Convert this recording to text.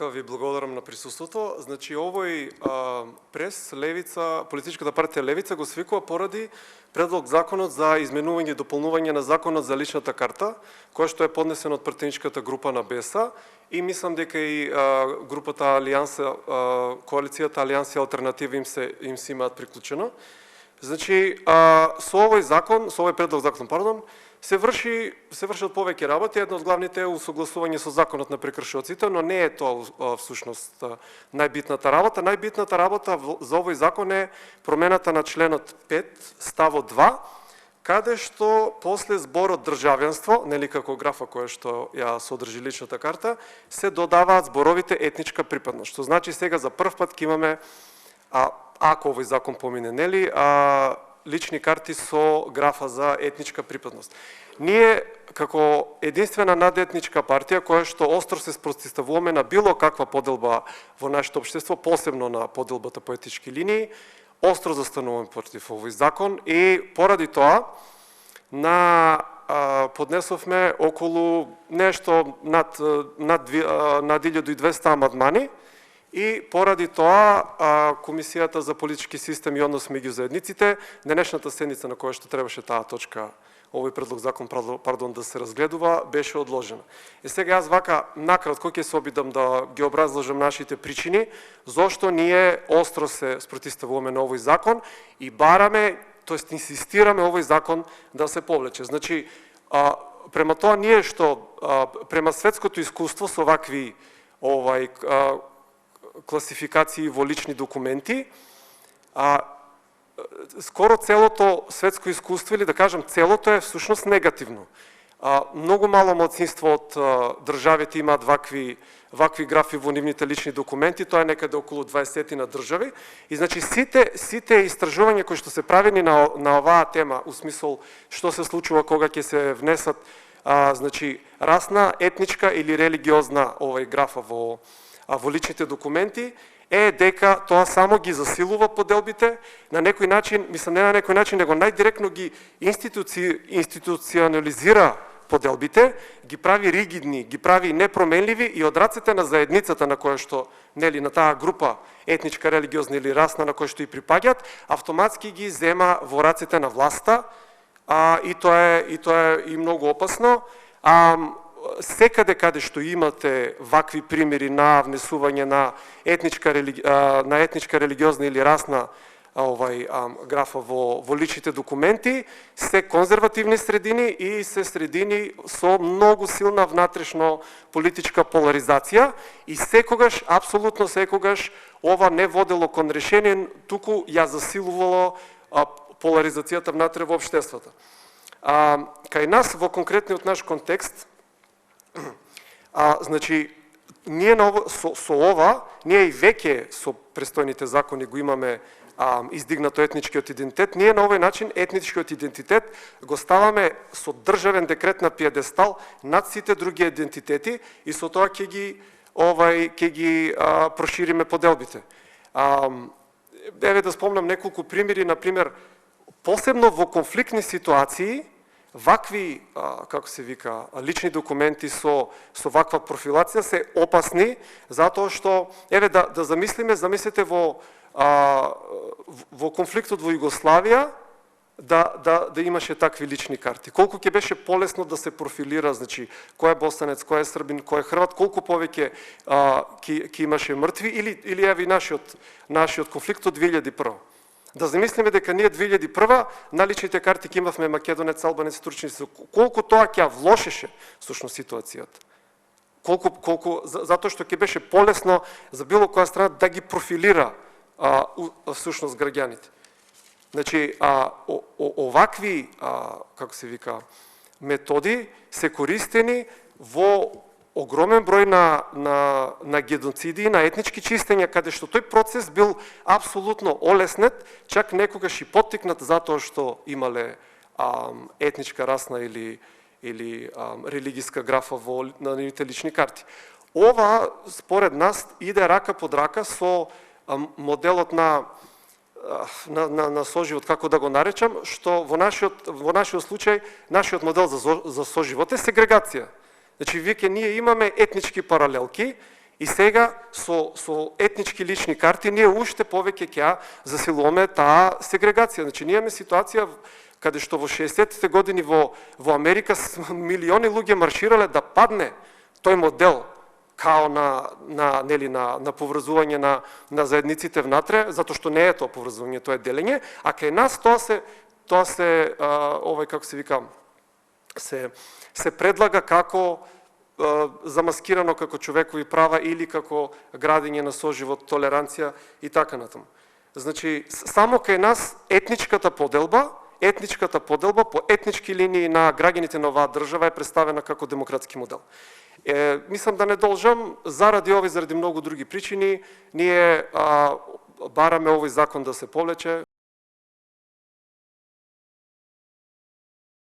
Ви благодарам на присуството. Значи овој прес Левица, политичката партија Левица го свикува поради предлог законот за изменување и дополнување на законот за личната карта, кој што е поднесен од пратеничката група на БЕСА и мислам дека и групата Алијанса, коалицијата Алијанса и Алтернатива им се имаат приклучено. Значи со овој закон, со овој предлог закон, се вршат повеќе работи. Една од главните е усогласување со законот на прекршоците, но не е тоа всушност најбитната работа. Најбитната работа за овој закон е промената на членот 5, ставот 2, каде што после зборот државјанство, нели како графа која што ја содржи личната карта, се додаваат зборовите етничка припадност. Што значи сега за прв пат ќе имаме, ако овој закон помине, нели, лични карти со графа за етничка припадност. Ние, како единствена надетничка партија, која што остро се спротивставуваме на било каква поделба во нашето општество, посебно на поделбата по етнички линии, остро застануваме против овој закон и поради тоа поднесовме околу нешто над 1200 амандмани. И поради тоа Комисијата за политички систем и однос меѓу заедниците, денешната седница на која што требаше таа точка, овој предлог закон, да се разгледува, беше одложена. И сега јас вака накратко ќе се обидам да ги образложам нашите причини, зошто ние остро се спротивставуваме на овој закон и бараме, тоест инсистираме овој закон да се повлече. Значи, према тоа ние што, према светското искуство со вакви класификации во лични документи, скоро целото светско искуство, или да кажем целото, е всушност негативно. Многу мало малцинство од државите имаат вакви графи во нивните лични документи, тоа е некаде околу 20 на држави. И значи сите истражувања кои што се правени на оваа тема, у смисол што се случува кога ќе се внесат значи расна, етничка или религиозна графа во личните документи, е дека тоа само ги засилува поделбите, на некој начин, мислам не на некој начин, него најдиректно ги институционализира поделбите, ги прави ригидни, ги прави непроменливи и од рацете на заедницата на која што, нели, на таа група етничка, религиозна или расна на која што и припаѓаат, автоматски ги зема во рацете на власта, и тоа е и многу опасно. Секаде каде што имате вакви примери на внесување на етничка, религиозна или расна графа во личните документи, се конзервативни средини и се средини со многу силна внатрешно политичка поларизација и секогаш, апсолутно секогаш, ова не водело кон решение, туку ја засилувало поларизацијата внатре во општеството. Кај нас, во конкретниот наш контекст, значи, ние со ова, ние и веќе со престојните закони го имаме издигнато етничкиот идентитет, ние на овој начин етничкиот идентитет го ставаме со државен декрет на пиедестал над сите други идентитети и со тоа ќе ги прошириме поделбите. Еве да спомнам неколку примери, например, посебно во конфликтни ситуации, вакви, како се вика, лични документи со ваква профилација се опасни, затоа што, еве да замислите во конфликтот во Југославија, да имаше такви лични карти. Колку ќе беше полесно да се профилира, значи, кој е босанец, кој е србин, кој е хрват, колку повеќе ќе имаше мртви, или еве нашиот конфликт од 2001. Да замислиме дека ние 2001 на личните карти ќе имавме македонец, албанец, турчинец, колку тоа ќе влошеше всушност ситуацијата. Затоа што ќе беше полесно за било која страна да ги профилира всушност граѓаните. Значи, овакви, како се вика, методи се користени во огромен број на геноциди, на етнички чистења, каде што тој процес бил апсолутно олеснет, чак некогаш и поттикнат затоа што имале етничка, расна или религиска графа на нивните лични карти. Ова, според нас, иде рака под рака со моделот на соживот, како да го наречам, што во нашиот случај, нашиот модел за соживот е сегрегација. Значи, ние имаме етнички паралелки И сега со етнички лични карти ние уште повеќе ќе засилуваме таа сегрегација. Значи ние имаме ситуација каде што во 60-те години во Америка милиони луѓе марширале да падне тој модел као на поврзување на заедниците внатре, затоа што не е тоа поврзување, тоа е делење, а кај нас тоа се како се вика, се предлага како замаскирано како човекови права или како градење на соживот, толеранција и така натаму. Значи, само кај нас етничката поделба по етнички линии на граѓаните на оваа држава е представена како демократски модел. Мислам да не должам, заради многу други причини, ние бараме овој закон да се повлече.